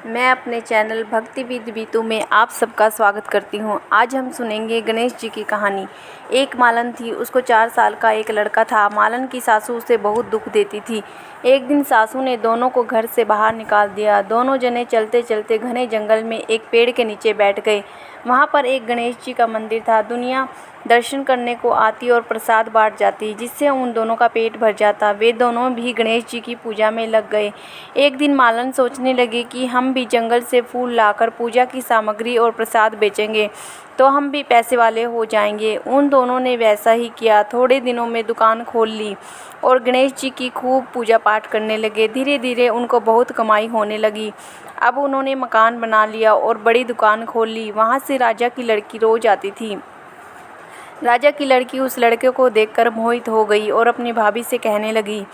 मैं अपने चैनल भक्ति विद बीतू में आप सबका स्वागत करती हूँ। आज हम सुनेंगे गणेश जी की कहानी। एक मालन थी, उसको 4 साल का एक लड़का था। मालन की सासू उसे बहुत दुख देती थी। एक दिन सासू ने दोनों को घर से बाहर निकाल दिया। दोनों जने चलते चलते घने जंगल में एक पेड़ के नीचे बैठ गए। वहाँ पर एक गणेश जी का मंदिर था। दुनिया दर्शन करने को आती और प्रसाद बांट जाती, जिससे उन दोनों का पेट भर जाता। वे दोनों भी गणेश जी की पूजा में लग गए। एक दिन मालन सोचने लगे कि हम भी जंगल से फूल लाकर पूजा की सामग्री और प्रसाद बेचेंगे तो हम भी पैसे वाले हो जाएंगे। उन दोनों ने वैसा ही किया। थोड़े दिनों में दुकान खोल ली और गणेश जी की खूब पूजा पाठ करने लगे। धीरे धीरे उनको बहुत कमाई होने लगी। अब उन्होंने मकान बना लिया और बड़ी दुकान खोल ली। वहाँ से राजा की लड़की रोज आती थी। राजा की लड़की उस लड़के को देखकर मोहित हो गई और अपनी भाभी से कहने लगी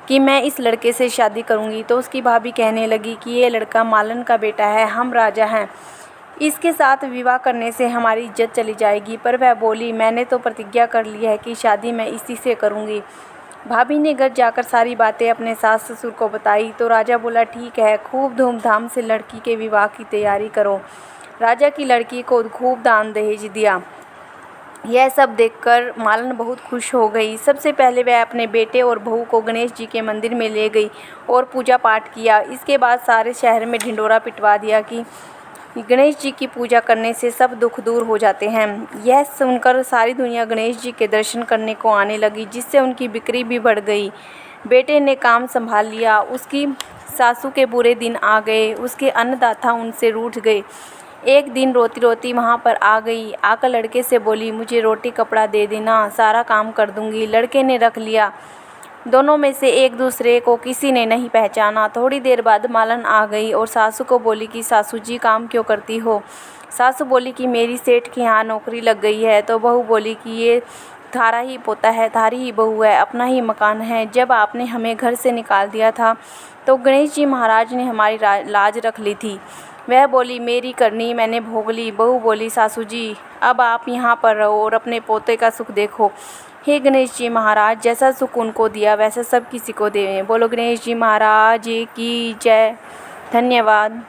कि मैं इस लड़के से शादी करूंगी। तो उसकी भाभी कहने लगी कि ये लड़का मालन का बेटा है, हम राजा हैं, इसके साथ विवाह करने से हमारी इज्जत चली जाएगी। पर वह बोली, मैंने तो प्रतिज्ञा कर ली है कि शादी मैं इसी से करूंगी। भाभी ने घर जाकर सारी बातें अपने सास ससुर को बताई तो राजा बोला, ठीक है, खूब धूमधाम से लड़की के विवाह की तैयारी करो। राजा की लड़की को खूब दान दहेज दिया। यह सब देखकर मालन बहुत खुश हो गई। सबसे पहले वह अपने बेटे और बहू को गणेश जी के मंदिर में ले गई और पूजा पाठ किया। इसके बाद सारे शहर में ढिंढोरा पिटवा दिया कि गणेश जी की पूजा करने से सब दुख दूर हो जाते हैं। यह सुनकर सारी दुनिया गणेश जी के दर्शन करने को आने लगी, जिससे उनकी बिक्री भी बढ़ गई। बेटे ने काम संभाल लिया। उसकी सासू के बुरे दिन आ गए। उसके अन्नदाता उनसे रूठ गए। एक दिन रोती रोती वहाँ पर आ गई। आकर लड़के से बोली, मुझे रोटी कपड़ा दे देना, सारा काम कर दूंगी। लड़के ने रख लिया। दोनों में से एक दूसरे को किसी ने नहीं पहचाना। थोड़ी देर बाद मालन आ गई और सासू को बोली कि सासू जी काम क्यों करती हो। सासू बोली कि मेरी सेठ के यहाँ नौकरी लग गई है। तो बहू बोली कि ये थारा ही पोता है, थारी ही बहू है, अपना ही मकान है। जब आपने हमें घर से निकाल दिया था तो गणेश जी महाराज ने हमारी लाज रख ली थी। वह बोली, मेरी करनी मैंने भोग ली। बहू बोली, सासू जी अब आप यहाँ पर रहो और अपने पोते का सुख देखो। हे गणेश जी महाराज, जैसा सुख उनको दिया वैसा सब किसी को दें। बोलो गणेश जी महाराज की जय। धन्यवाद।